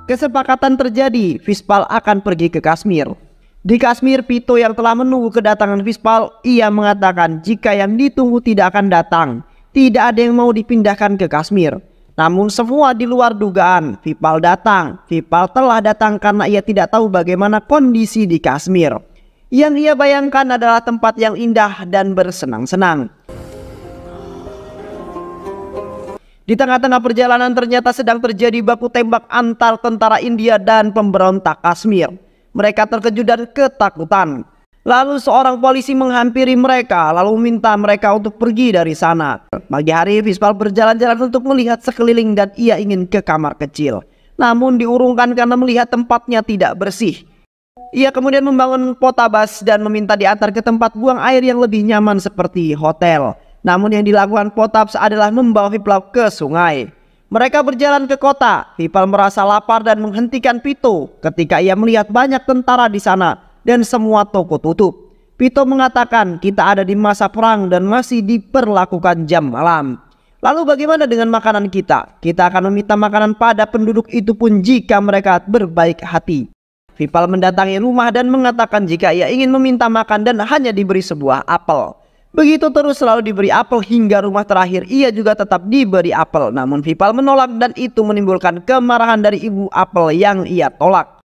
Kesepakatan terjadi, Vishpal akan pergi ke Kashmir. Di Kashmir, Pito yang telah menunggu kedatangan Vishpal, ia mengatakan jika yang ditunggu tidak akan datang. Tidak ada yang mau dipindahkan ke Kashmir. Namun semua di luar dugaan. Vishpal datang. Vishpal telah datang karena ia tidak tahu bagaimana kondisi di Kashmir. Yang ia bayangkan adalah tempat yang indah dan bersenang-senang. Di tengah-tengah perjalanan ternyata sedang terjadi baku tembak antar tentara India dan pemberontak Kashmir. Mereka terkejut dan ketakutan. Lalu seorang polisi menghampiri mereka lalu meminta mereka untuk pergi dari sana. Pagi hari Vishpal berjalan-jalan untuk melihat sekeliling dan ia ingin ke kamar kecil. Namun diurungkan karena melihat tempatnya tidak bersih. Ia kemudian membangun potabas dan meminta diantar ke tempat buang air yang lebih nyaman seperti hotel. Namun yang dilakukan Potabs adalah membawa Vishpal ke sungai. Mereka berjalan ke kota. Vishpal merasa lapar dan menghentikan Pito ketika ia melihat banyak tentara di sana dan semua toko tutup. Pito mengatakan kita ada di masa perang dan masih diperlakukan jam malam. Lalu bagaimana dengan makanan kita? Kita akan meminta makanan pada penduduk itu pun jika mereka berbaik hati. Vishpal mendatangi rumah dan mengatakan jika ia ingin meminta makan dan hanya diberi sebuah apel. Begitu terus selalu diberi apel hingga rumah terakhir ia juga tetap diberi apel. Namun Vishpal menolak dan itu menimbulkan kemarahan dari ibu apel yang ia tolak.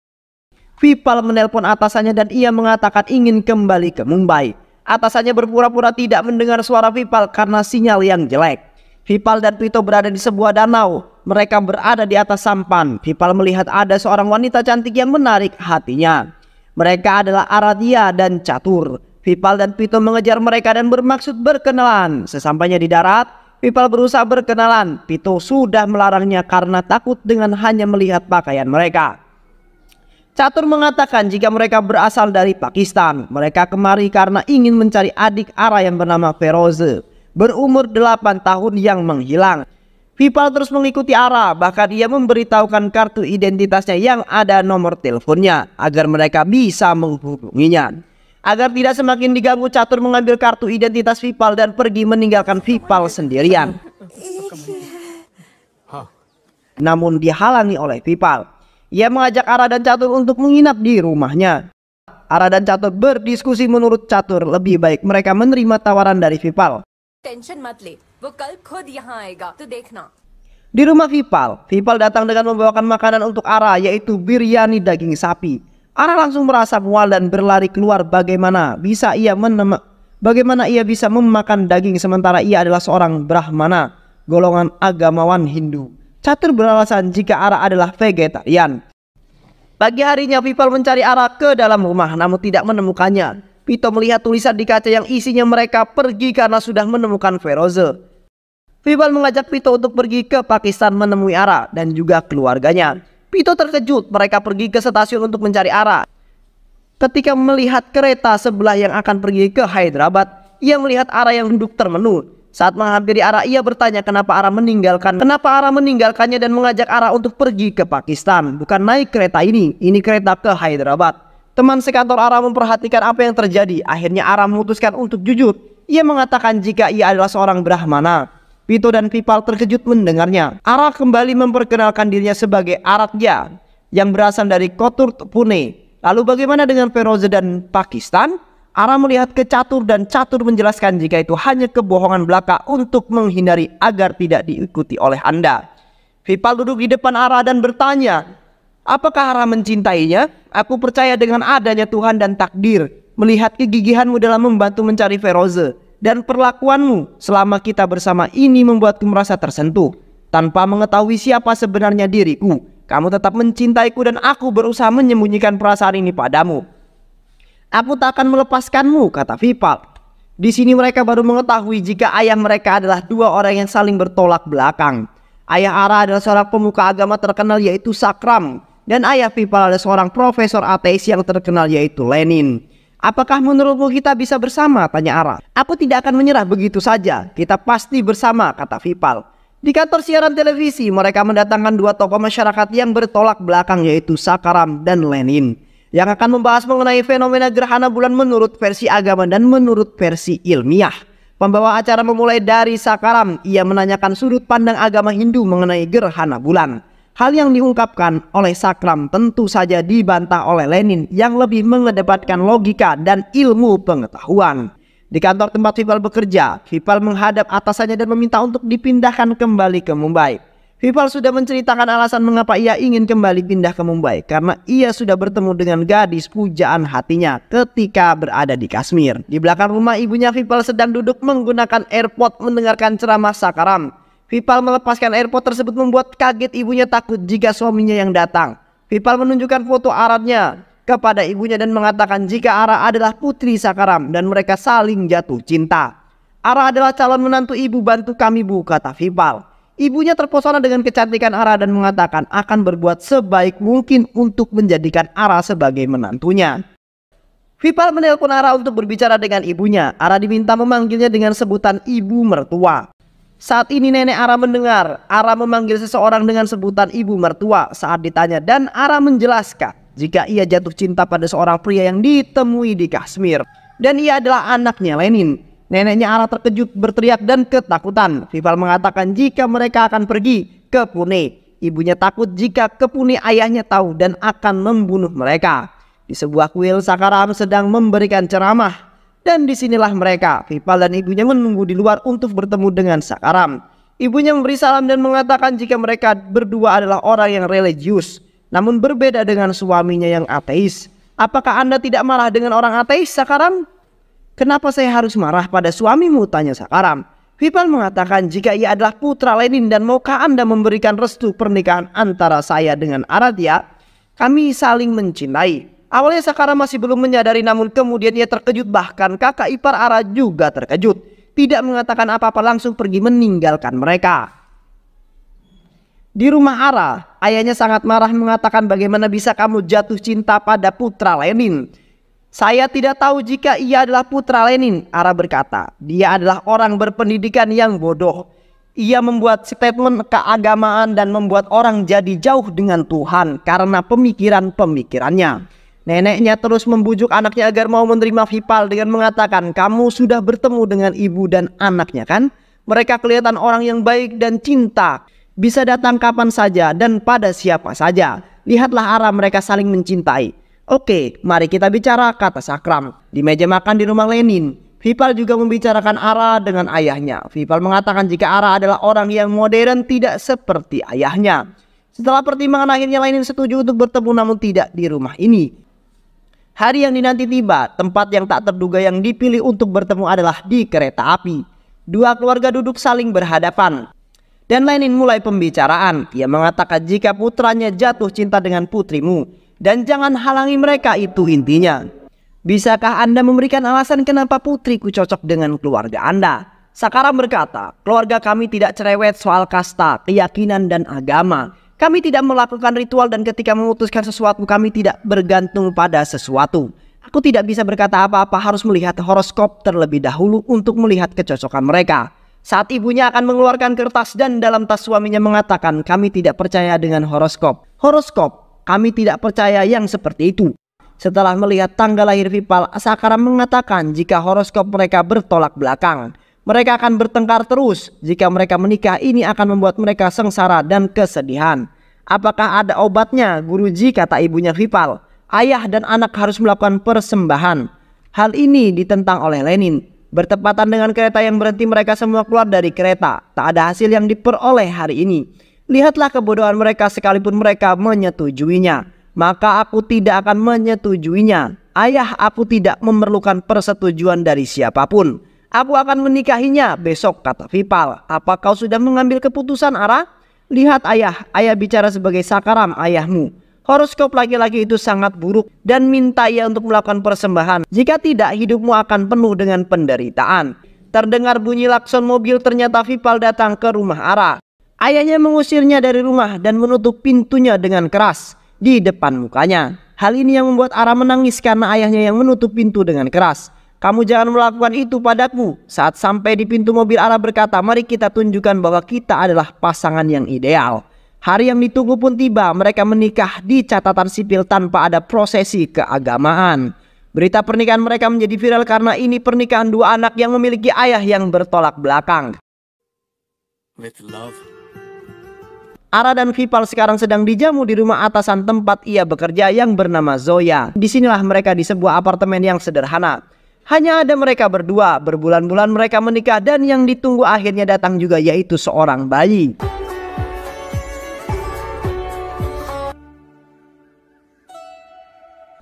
Vishpal menelpon atasannya dan ia mengatakan ingin kembali ke Mumbai. Atasannya berpura-pura tidak mendengar suara Vishpal karena sinyal yang jelek. Vishpal dan Pito berada di sebuah danau. Mereka berada di atas sampan. Vishpal melihat ada seorang wanita cantik yang menarik hatinya. Mereka adalah Aradhya dan Catur. Vishpal dan Pito mengejar mereka dan bermaksud berkenalan. Sesampainya di darat, Vishpal berusaha berkenalan. Pito sudah melarangnya karena takut dengan hanya melihat pakaian mereka. Catur mengatakan jika mereka berasal dari Pakistan. Mereka kemari karena ingin mencari adik Ara yang bernama Feroze, berumur 8 tahun yang menghilang. Vishpal terus mengikuti Ara, bahkan ia memberitahukan kartu identitasnya yang ada nomor teleponnya agar mereka bisa menghubunginya. Agar tidak semakin diganggu, Catur mengambil kartu identitas Vishpal dan pergi meninggalkan Vishpal sendirian. Namun dihalangi oleh Vishpal. Ia mengajak Ara dan Catur untuk menginap di rumahnya. Ara dan Catur berdiskusi. Menurut Catur lebih baik mereka menerima tawaran dari Vishpal. Di rumah Vishpal datang dengan membawakan makanan untuk Ara, yaitu biryani daging sapi. Ara langsung merasa mual dan berlari keluar. Bagaimana ia bisa memakan daging sementara ia adalah seorang Brahmana, golongan agamawan Hindu. Catur beralasan jika Ara adalah vegetarian. Pagi harinya Vishpal mencari Ara ke dalam rumah namun tidak menemukannya. Pito melihat tulisan di kaca yang isinya mereka pergi karena sudah menemukan Feroze. Vishpal mengajak Pito untuk pergi ke Pakistan menemui Ara dan juga keluarganya. Pito terkejut. Mereka pergi ke stasiun untuk mencari Ara. Ketika melihat kereta sebelah yang akan pergi ke Hyderabad, ia melihat Ara yang duduk termenung. Saat menghampiri Ara, ia bertanya kenapa Ara meninggalkannya dan mengajak Ara untuk pergi ke Pakistan. Bukan naik kereta ini kereta ke Hyderabad. Teman sekantor Ara memperhatikan apa yang terjadi. Akhirnya Ara memutuskan untuk jujur. Ia mengatakan jika ia adalah seorang Brahmana. Pito dan Vishpal terkejut mendengarnya. Ara kembali memperkenalkan dirinya sebagai Aradhya yang berasal dari Kotur, Pune. Lalu bagaimana dengan Feroze dan Pakistan? Ara melihat ke Catur dan Catur menjelaskan jika itu hanya kebohongan belaka untuk menghindari agar tidak diikuti oleh Anda. Vishpal duduk di depan Ara dan bertanya, apakah Ara mencintainya? Aku percaya dengan adanya Tuhan dan takdir. Melihat kegigihanmu dalam membantu mencari Feroze dan perlakuanmu selama kita bersama ini membuatku merasa tersentuh. Tanpa mengetahui siapa sebenarnya diriku, kamu tetap mencintaiku dan aku berusaha menyembunyikan perasaan ini padamu. Aku tak akan melepaskanmu, kata Vishpal. Di sini mereka baru mengetahui jika ayah mereka adalah dua orang yang saling bertolak belakang. Ayah Ara adalah seorang pemuka agama terkenal yaitu Sakram, dan ayah Vishpal adalah seorang profesor ateis yang terkenal yaitu Lenin. Apakah menurutmu kita bisa bersama? Tanya Ara. Aku tidak akan menyerah begitu saja. Kita pasti bersama, kata Vishpal. Di kantor siaran televisi, mereka mendatangkan dua tokoh masyarakat yang bertolak belakang yaitu Sakram dan Lenin, yang akan membahas mengenai fenomena gerhana bulan menurut versi agama dan menurut versi ilmiah. Pembawa acara memulai dari Sakram. Ia menanyakan sudut pandang agama Hindu mengenai gerhana bulan. Hal yang diungkapkan oleh Sakram tentu saja dibantah oleh Lenin yang lebih mengedepankan logika dan ilmu pengetahuan. Di kantor tempat Vipal bekerja, Vipal menghadap atasannya dan meminta untuk dipindahkan kembali ke Mumbai. Vipal sudah menceritakan alasan mengapa ia ingin kembali pindah ke Mumbai, karena ia sudah bertemu dengan gadis pujaan hatinya ketika berada di Kashmir. Di belakang rumah ibunya, Vipal sedang duduk menggunakan AirPod mendengarkan ceramah Sakram. Vipal melepaskan AirPod tersebut membuat kaget ibunya, takut jika suaminya yang datang. Vipal menunjukkan foto Aradnya kepada ibunya dan mengatakan jika Ara adalah putri Sakram dan mereka saling jatuh cinta. Ara adalah calon menantu ibu, bantu kami Bu, kata Vipal. Ibunya terpesona dengan kecantikan Ara dan mengatakan akan berbuat sebaik mungkin untuk menjadikan Ara sebagai menantunya. Vipal menelpon Ara untuk berbicara dengan ibunya. Ara diminta memanggilnya dengan sebutan ibu mertua. Saat ini nenek Ara mendengar Ara memanggil seseorang dengan sebutan ibu mertua saat ditanya, dan Ara menjelaskan jika ia jatuh cinta pada seorang pria yang ditemui di Kashmir dan ia adalah anaknya Lenin. Neneknya Ara terkejut, berteriak dan ketakutan. Vipal mengatakan jika mereka akan pergi ke Pune. Ibunya takut jika ke Pune ayahnya tahu dan akan membunuh mereka. Di sebuah kuil, Sakram sedang memberikan ceramah. Dan disinilah mereka, Vipal dan ibunya menunggu di luar untuk bertemu dengan Sakram. Ibunya memberi salam dan mengatakan jika mereka berdua adalah orang yang religius, namun berbeda dengan suaminya yang ateis. Apakah Anda tidak marah dengan orang ateis, Sakram? Kenapa saya harus marah pada suamimu, tanya Sakram. Vipal mengatakan jika ia adalah putra Lenin dan maukah Anda memberikan restu pernikahan antara saya dengan Aradhya? Kami saling mencintai. Awalnya Sakram masih belum menyadari, namun kemudian ia terkejut, bahkan kakak ipar Ara juga terkejut. Tidak mengatakan apa-apa, langsung pergi meninggalkan mereka. Di rumah Ara, ayahnya sangat marah mengatakan bagaimana bisa kamu jatuh cinta pada putra Lenin. Saya tidak tahu jika ia adalah putra Lenin, Ara berkata. Dia adalah orang berpendidikan yang bodoh. Ia membuat statement keagamaan dan membuat orang jadi jauh dengan Tuhan karena pemikiran-pemikirannya. Neneknya terus membujuk anaknya agar mau menerima Vipal dengan mengatakan, kamu sudah bertemu dengan ibu dan anaknya kan? Mereka kelihatan orang yang baik dan cinta. Bisa datang kapan saja dan pada siapa saja. Lihatlah Ara, mereka saling mencintai. Oke, mari kita bicara, kata Sakram. Di meja makan di rumah Lenin, Vipal juga membicarakan Ara dengan ayahnya. Vipal mengatakan jika Ara adalah orang yang modern, tidak seperti ayahnya. Setelah pertimbangan akhirnya Lenin setuju untuk bertemu, namun tidak di rumah ini. Hari yang dinanti tiba, tempat yang tak terduga yang dipilih untuk bertemu adalah di kereta api. Dua keluarga duduk saling berhadapan. Dan Lenin mulai pembicaraan. Ia mengatakan jika putranya jatuh cinta dengan putrimu, dan jangan halangi mereka, itu intinya. Bisakah Anda memberikan alasan kenapa putriku cocok dengan keluarga Anda? Sakram berkata, keluarga kami tidak cerewet soal kasta, keyakinan dan agama. Kami tidak melakukan ritual dan ketika memutuskan sesuatu kami tidak bergantung pada sesuatu. Aku tidak bisa berkata apa-apa, harus melihat horoskop terlebih dahulu untuk melihat kecocokan mereka. Saat ibunya akan mengeluarkan kertas dan dalam tas suaminya mengatakan kami tidak percaya dengan horoskop. Horoskop, kami tidak percaya yang seperti itu. Setelah melihat tanggal lahir Vipal, Sakram mengatakan jika horoskop mereka bertolak belakang. Mereka akan bertengkar terus. Jika mereka menikah, ini akan membuat mereka sengsara dan kesedihan. Apakah ada obatnya, Guruji, kata ibunya Vipal. Ayah dan anak harus melakukan persembahan. Hal ini ditentang oleh Lenin. Bertepatan dengan kereta yang berhenti, mereka semua keluar dari kereta. Tak ada hasil yang diperoleh hari ini. Lihatlah kebodohan mereka, sekalipun mereka menyetujuinya. Maka aku tidak akan menyetujuinya. Ayah, aku tidak memerlukan persetujuan dari siapapun. Aku akan menikahinya besok, kata Vipal. Apa kau sudah mengambil keputusan, Ara? Lihat ayah, ayah bicara sebagai Sakram, ayahmu. Horoskop laki-laki itu sangat buruk dan minta ia untuk melakukan persembahan. Jika tidak, hidupmu akan penuh dengan penderitaan. Terdengar bunyi klakson mobil, ternyata Vipal datang ke rumah Ara. Ayahnya mengusirnya dari rumah dan menutup pintunya dengan keras di depan mukanya. Hal ini yang membuat Ara menangis karena ayahnya yang menutup pintu dengan keras. Kamu jangan melakukan itu padaku. Saat sampai di pintu mobil, Ara berkata, mari kita tunjukkan bahwa kita adalah pasangan yang ideal. Hari yang ditunggu pun tiba. Mereka menikah di catatan sipil tanpa ada prosesi keagamaan. Berita pernikahan mereka menjadi viral karena ini pernikahan dua anak yang memiliki ayah yang bertolak belakang. With love. Ara dan Vipal sekarang sedang dijamu di rumah atasan tempat ia bekerja yang bernama Zoya. Disinilah mereka di sebuah apartemen yang sederhana. Hanya ada mereka berdua, berbulan-bulan mereka menikah dan yang ditunggu akhirnya datang juga, yaitu seorang bayi.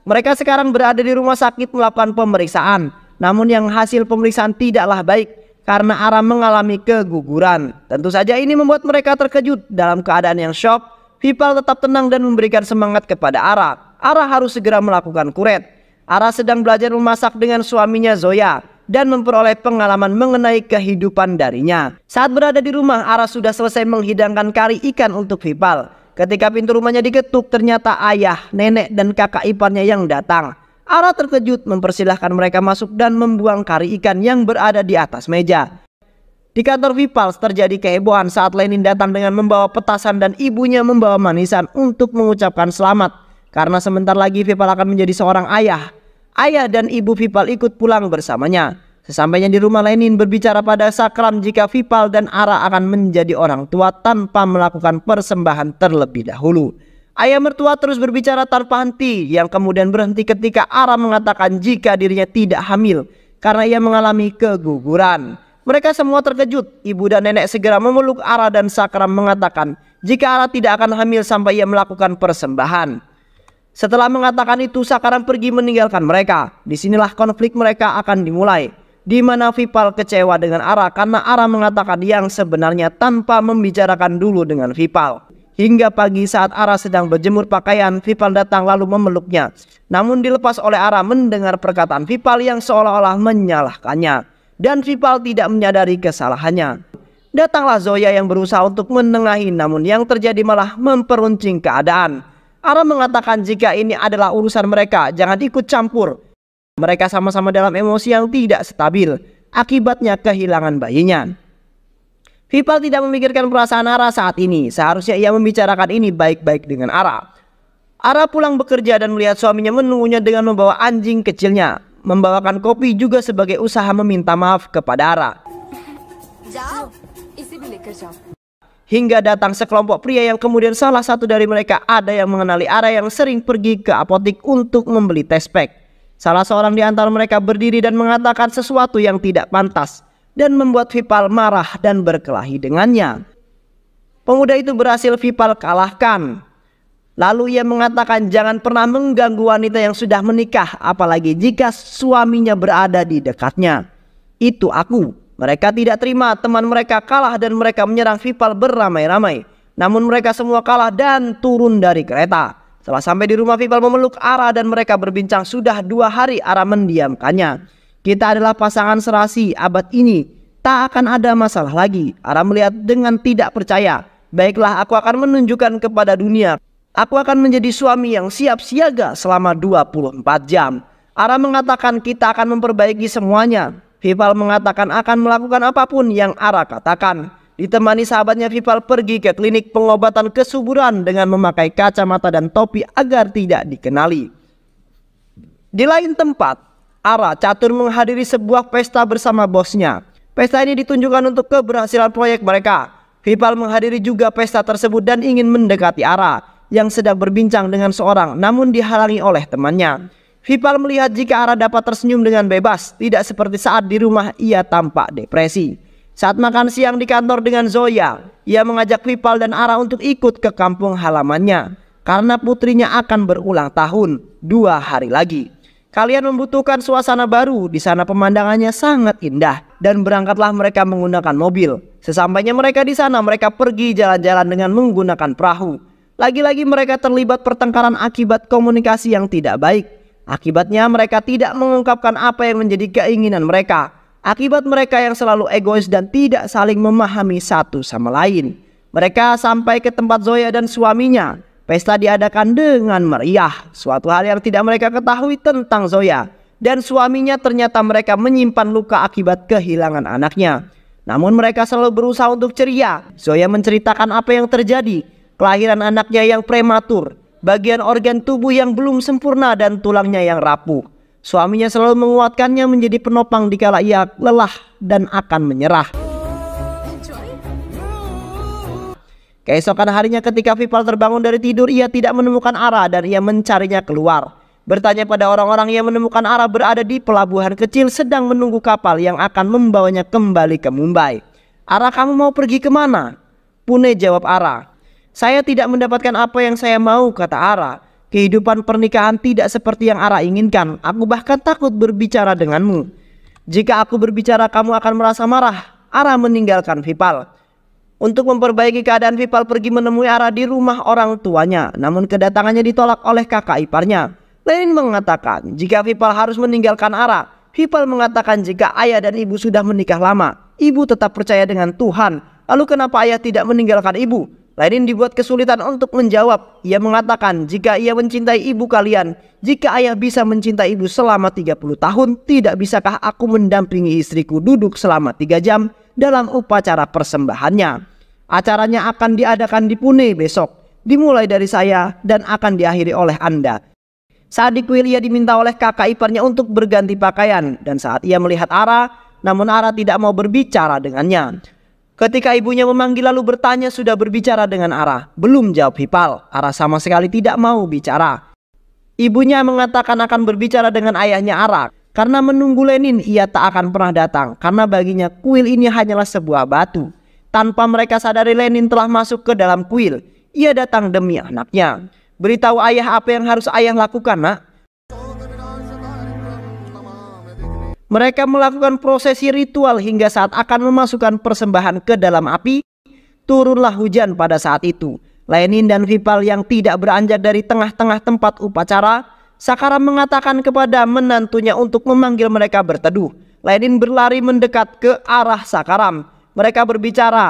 Mereka sekarang berada di rumah sakit melakukan pemeriksaan. Namun yang hasil pemeriksaan tidaklah baik karena Ara mengalami keguguran. Tentu saja ini membuat mereka terkejut. Dalam keadaan yang shock, Vipal tetap tenang dan memberikan semangat kepada Ara. Ara harus segera melakukan kuret. Ara sedang belajar memasak dengan suaminya Zoya dan memperoleh pengalaman mengenai kehidupan darinya. Saat berada di rumah, Ara sudah selesai menghidangkan kari ikan untuk Vipal. Ketika pintu rumahnya diketuk, ternyata ayah, nenek, dan kakak iparnya yang datang. Ara terkejut mempersilahkan mereka masuk dan membuang kari ikan yang berada di atas meja. Di kantor Vipal terjadi kehebohan saat Lenin datang dengan membawa petasan dan ibunya membawa manisan untuk mengucapkan selamat. Karena sebentar lagi Vipal akan menjadi seorang ayah. Ayah dan ibu Vipal ikut pulang bersamanya. Sesampainya di rumah, Lenin berbicara pada Sakram jika Vipal dan Ara akan menjadi orang tua tanpa melakukan persembahan terlebih dahulu. Ayah mertua terus berbicara tanpa henti, yang kemudian berhenti ketika Ara mengatakan jika dirinya tidak hamil karena ia mengalami keguguran. Mereka semua terkejut. Ibu dan nenek segera memeluk Ara dan Sakram mengatakan jika Ara tidak akan hamil sampai ia melakukan persembahan. Setelah mengatakan itu, Sakram pergi meninggalkan mereka. Disinilah konflik mereka akan dimulai, di mana Vipal kecewa dengan Ara karena Ara mengatakan yang sebenarnya tanpa membicarakan dulu dengan Vipal. Hingga pagi saat Ara sedang berjemur pakaian, Vipal datang lalu memeluknya. Namun dilepas oleh Ara mendengar perkataan Vipal yang seolah-olah menyalahkannya. Dan Vipal tidak menyadari kesalahannya. Datanglah Zoya yang berusaha untuk menengahi, namun yang terjadi malah memperuncing keadaan. Ara mengatakan jika ini adalah urusan mereka, jangan ikut campur. Mereka sama-sama dalam emosi yang tidak stabil, akibatnya kehilangan bayinya. Vipal tidak memikirkan perasaan Ara saat ini. Seharusnya ia membicarakan ini baik-baik dengan Ara. Ara pulang bekerja dan melihat suaminya menunggunya dengan membawa anjing kecilnya. Membawakan kopi juga sebagai usaha meminta maaf kepada Ara. Hingga datang sekelompok pria yang kemudian salah satu dari mereka ada yang mengenali Ara yang sering pergi ke apotik untuk membeli tes pack. Salah seorang di antara mereka berdiri dan mengatakan sesuatu yang tidak pantas dan membuat Vipal marah dan berkelahi dengannya. Pemuda itu berhasil Vipal kalahkan. Lalu ia mengatakan jangan pernah mengganggu wanita yang sudah menikah, apalagi jika suaminya berada di dekatnya. Itu aku. Mereka tidak terima teman mereka kalah dan mereka menyerang Vipal beramai-ramai. Namun mereka semua kalah dan turun dari kereta. Setelah sampai di rumah, Vipal memeluk Ara dan mereka berbincang. Sudah 2 hari Ara mendiamkannya. Kita adalah pasangan serasi abad ini. Tak akan ada masalah lagi. Ara melihat dengan tidak percaya. Baiklah, aku akan menunjukkan kepada dunia. Aku akan menjadi suami yang siap siaga selama 24 jam. Ara mengatakan kita akan memperbaiki semuanya. Vipal mengatakan akan melakukan apapun yang Ara katakan. Ditemani sahabatnya, Vipal pergi ke klinik pengobatan kesuburan dengan memakai kacamata dan topi agar tidak dikenali. Di lain tempat, Ara catur menghadiri sebuah pesta bersama bosnya. Pesta ini ditunjukkan untuk keberhasilan proyek mereka. Vipal menghadiri juga pesta tersebut dan ingin mendekati Ara yang sedang berbincang dengan seorang, namun dihalangi oleh temannya. Vipal melihat jika Ara dapat tersenyum dengan bebas, tidak seperti saat di rumah ia tampak depresi. Saat makan siang di kantor dengan Zoya, ia mengajak Vipal dan Ara untuk ikut ke kampung halamannya karena putrinya akan berulang tahun 2 hari lagi. Kalian membutuhkan suasana baru. Di sana pemandangannya sangat indah dan berangkatlah mereka menggunakan mobil. Sesampainya mereka di sana, mereka pergi jalan-jalan dengan menggunakan perahu. Lagi-lagi mereka terlibat pertengkaran akibat komunikasi yang tidak baik. Akibatnya mereka tidak mengungkapkan apa yang menjadi keinginan mereka. Akibat mereka yang selalu egois dan tidak saling memahami satu sama lain. Mereka sampai ke tempat Zoya dan suaminya. Pesta diadakan dengan meriah. Suatu hal yang tidak mereka ketahui tentang Zoya dan suaminya, ternyata mereka menyimpan luka akibat kehilangan anaknya. Namun mereka selalu berusaha untuk ceria. Zoya menceritakan apa yang terjadi. Kelahiran anaknya yang prematur, bagian organ tubuh yang belum sempurna dan tulangnya yang rapuh. Suaminya selalu menguatkannya menjadi penopang dikala ia lelah dan akan menyerah. Keesokan harinya ketika Vipal terbangun dari tidur, ia tidak menemukan Ara dan ia mencarinya keluar. Bertanya pada orang-orang, ia menemukan Ara berada di pelabuhan kecil sedang menunggu kapal yang akan membawanya kembali ke Mumbai. "Ara, kamu mau pergi kemana?" Pune jawab Ara. "Saya tidak mendapatkan apa yang saya mau," kata Ara. "Kehidupan pernikahan tidak seperti yang Ara inginkan. Aku bahkan takut berbicara denganmu. Jika aku berbicara kamu akan merasa marah." Ara meninggalkan Vipal. Untuk memperbaiki keadaan, Vipal pergi menemui Ara di rumah orang tuanya. Namun kedatangannya ditolak oleh kakak iparnya. Lenin mengatakan jika Vipal harus meninggalkan Ara. Vipal mengatakan jika ayah dan ibu sudah menikah lama, ibu tetap percaya dengan Tuhan. Lalu kenapa ayah tidak meninggalkan ibu? Lenin dibuat kesulitan untuk menjawab. Ia mengatakan jika ia mencintai ibu kalian, jika ayah bisa mencintai ibu selama 30 tahun, tidak bisakah aku mendampingi istriku duduk selama 3 jam dalam upacara persembahannya? Acaranya akan diadakan di Pune besok, dimulai dari saya dan akan diakhiri oleh Anda. Saat di kuil ia diminta oleh kakak iparnya untuk berganti pakaian, dan saat ia melihat Ara, namun Ara tidak mau berbicara dengannya. Ketika ibunya memanggil lalu bertanya sudah berbicara dengan Ara. Belum, jawab Vipal. Ara sama sekali tidak mau bicara. Ibunya mengatakan akan berbicara dengan ayahnya Ara. Karena menunggu Lenin ia tak akan pernah datang, karena baginya kuil ini hanyalah sebuah batu. Tanpa mereka sadari Lenin telah masuk ke dalam kuil. Ia datang demi anaknya. "Beritahu ayah apa yang harus ayah lakukan, nak." Mereka melakukan prosesi ritual hingga saat akan memasukkan persembahan ke dalam api. Turunlah hujan pada saat itu. Lenin dan Vipal yang tidak beranjak dari tengah-tengah tempat upacara. Sakaram mengatakan kepada menantunya untuk memanggil mereka berteduh. Lenin berlari mendekat ke arah Sakaram. Mereka berbicara.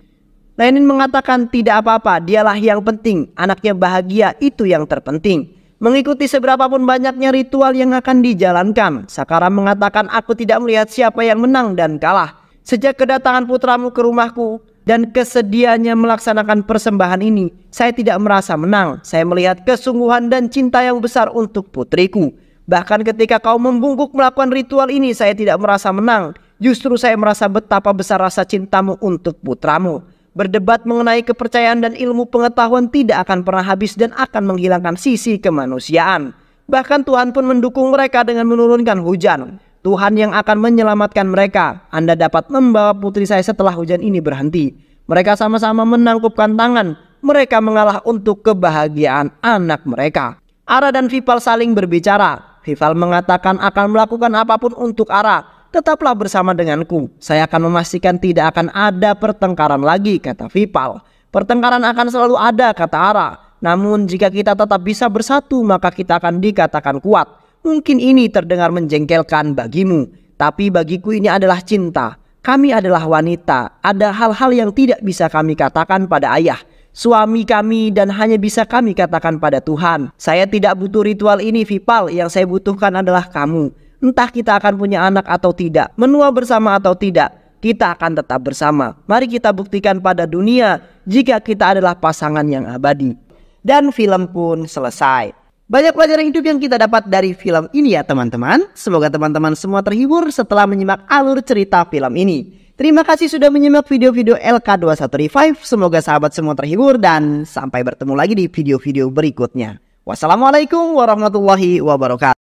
Lenin mengatakan tidak apa-apa, dialah yang penting, anaknya bahagia, itu yang terpenting. Mengikuti seberapapun banyaknya ritual yang akan dijalankan, Sakaram mengatakan aku tidak melihat siapa yang menang dan kalah. Sejak kedatangan putramu ke rumahku dan kesediaannya melaksanakan persembahan ini, saya tidak merasa menang. Saya melihat kesungguhan dan cinta yang besar untuk putriku. Bahkan ketika kau membungkuk melakukan ritual ini, saya tidak merasa menang. Justru saya merasa betapa besar rasa cintamu untuk putramu. Berdebat mengenai kepercayaan dan ilmu pengetahuan tidak akan pernah habis dan akan menghilangkan sisi kemanusiaan. Bahkan Tuhan pun mendukung mereka dengan menurunkan hujan. Tuhan yang akan menyelamatkan mereka. Anda dapat membawa putri saya setelah hujan ini berhenti. Mereka sama-sama menangkupkan tangan. Mereka mengalah untuk kebahagiaan anak mereka. Ara dan Vipal saling berbicara. Vipal mengatakan akan melakukan apapun untuk Ara. "Tetaplah bersama denganku. Saya akan memastikan tidak akan ada pertengkaran lagi," kata Vipal. "Pertengkaran akan selalu ada," kata Ara. "Namun jika kita tetap bisa bersatu, maka kita akan dikatakan kuat. Mungkin ini terdengar menjengkelkan bagimu, tapi bagiku ini adalah cinta. Kami adalah wanita. Ada hal-hal yang tidak bisa kami katakan pada ayah, suami kami, dan hanya bisa kami katakan pada Tuhan. Saya tidak butuh ritual ini, Vipal. Yang saya butuhkan adalah kamu. Entah kita akan punya anak atau tidak, menua bersama atau tidak, kita akan tetap bersama. Mari kita buktikan pada dunia jika kita adalah pasangan yang abadi." Dan film pun selesai. Banyak pelajaran hidup yang kita dapat dari film ini ya teman-teman. Semoga teman-teman semua terhibur setelah menyimak alur cerita film ini. Terima kasih sudah menyimak video-video LK21 Revive. Semoga sahabat semua terhibur dan sampai bertemu lagi di video-video berikutnya. Wassalamualaikum warahmatullahi wabarakatuh.